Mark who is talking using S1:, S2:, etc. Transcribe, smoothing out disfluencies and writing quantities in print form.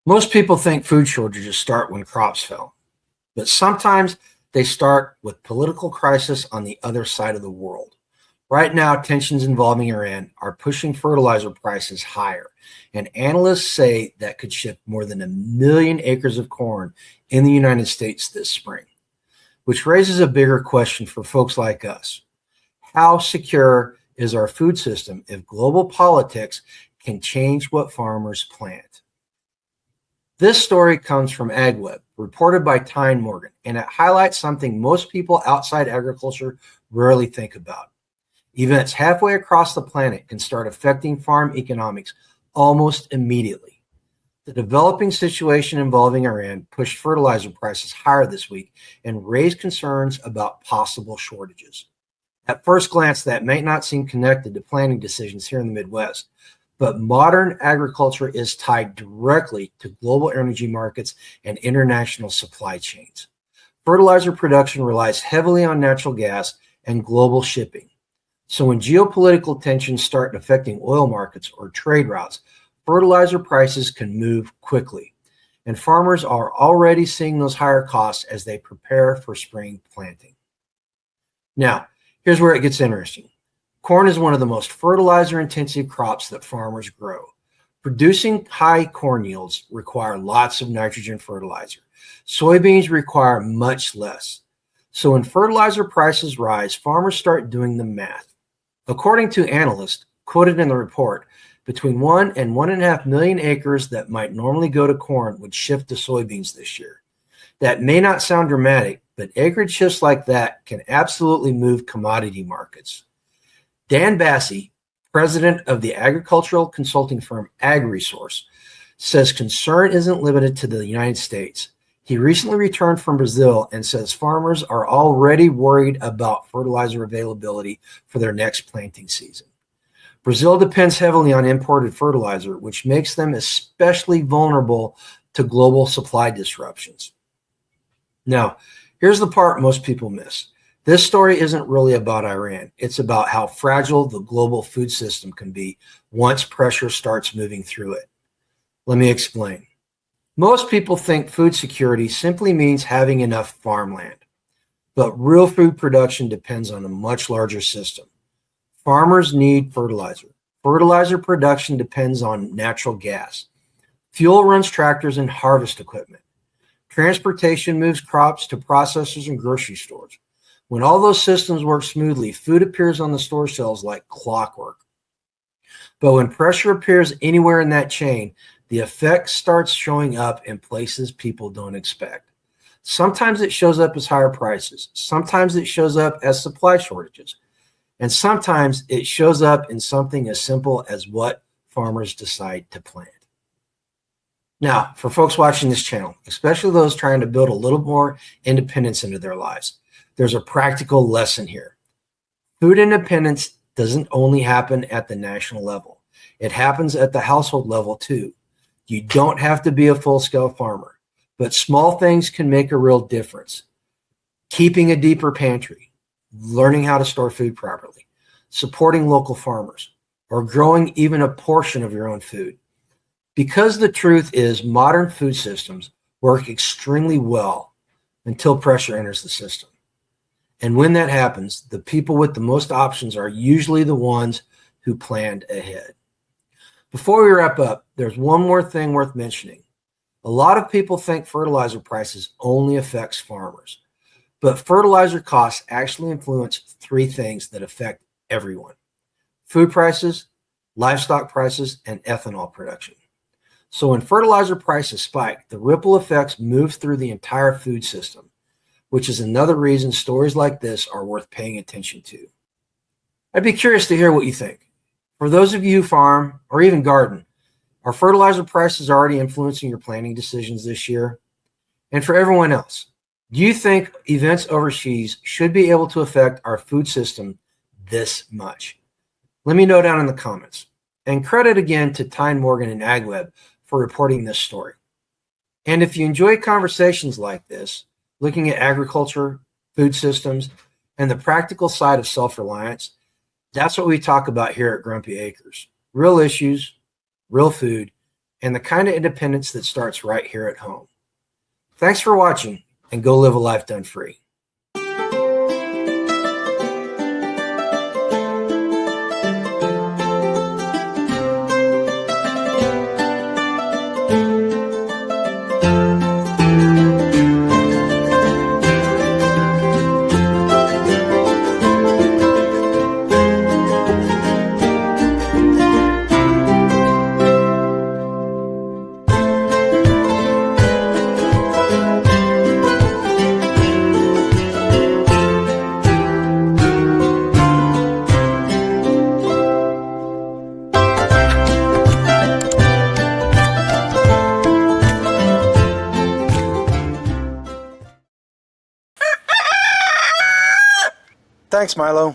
S1: Most people think food shortages start when crops fail, but sometimes they start with political crisis on the other side of the world. Right now, tensions involving Iran are pushing fertilizer prices higher, and analysts say that could shift more than 1 million acres of corn in the United States this spring, which raises a bigger question for folks like us. How secure is our food system if global politics can change what farmers plant? This story comes from AgWeb, reported by Tyne Morgan, and it highlights something most people outside agriculture rarely think about. Events halfway across the planet can start affecting farm economics almost immediately. The developing situation involving Iran pushed fertilizer prices higher this week and raised concerns about possible shortages. At first glance, that may not seem connected to planting decisions here in the Midwest, but modern agriculture is tied directly to global energy markets and international supply chains. Fertilizer production relies heavily on natural gas and global shipping. So when geopolitical tensions start affecting oil markets or trade routes, fertilizer prices can move quickly. And farmers are already seeing those higher costs as they prepare for spring planting. Now, here's where it gets interesting. Corn is one of the most fertilizer-intensive crops that farmers grow. Producing high corn yields require lots of nitrogen fertilizer. Soybeans require much less. So when fertilizer prices rise, farmers start doing the math. According to analysts quoted in the report, between 1 and 1.5 million acres that might normally go to corn would shift to soybeans this year. That may not sound dramatic, but acreage shifts like that can absolutely move commodity markets. Dan Bassey, president of the agricultural consulting firm AgResource, says concern isn't limited to the United States. He recently returned from Brazil and says farmers are already worried about fertilizer availability for their next planting season. Brazil depends heavily on imported fertilizer, which makes them especially vulnerable to global supply disruptions. Now, here's the part most people miss. This story isn't really about Iran. It's about how fragile the global food system can be once pressure starts moving through it. Let me explain. Most people think food security simply means having enough farmland, but real food production depends on a much larger system. Farmers need fertilizer. Fertilizer production depends on natural gas. Fuel runs tractors and harvest equipment. Transportation moves crops to processors and grocery stores. When all those systems work smoothly, food appears on the store shelves like clockwork. But when pressure appears anywhere in that chain, the effect starts showing up in places people don't expect. Sometimes it shows up as higher prices. Sometimes it shows up as supply shortages. And sometimes it shows up in something as simple as what farmers decide to plant. Now, for folks watching this channel, especially those trying to build a little more independence into their lives, there's a practical lesson here. Food independence doesn't only happen at the national level. It happens at the household level too. You don't have to be a full-scale farmer, but small things can make a real difference. Keeping a deeper pantry, learning how to store food properly, supporting local farmers, or growing even a portion of your own food. Because the truth is modern food systems work extremely well until pressure enters the system. And when that happens, the people with the most options are usually the ones who planned ahead. Before we wrap up, there's one more thing worth mentioning. A lot of people think fertilizer prices only affects farmers, but fertilizer costs actually influence 3 things that affect everyone: food prices, livestock prices, and ethanol production. So when fertilizer prices spike, the ripple effects move through the entire food system, which is another reason stories like this are worth paying attention to. I'd be curious to hear what you think. For those of you who farm or even garden, are fertilizer prices already influencing your planting decisions this year? And for everyone else, do you think events overseas should be able to affect our food system this much? Let me know down in the comments. And credit again to Tyne Morgan and AgWeb for reporting this story. And if you enjoy conversations like this, looking at agriculture, food systems, and the practical side of self-reliance, that's what we talk about here at Grumpy Acres. Real issues, real food, and the kind of independence that starts right here at home. Thanks for watching, and go live a life done free. Thanks, Milo.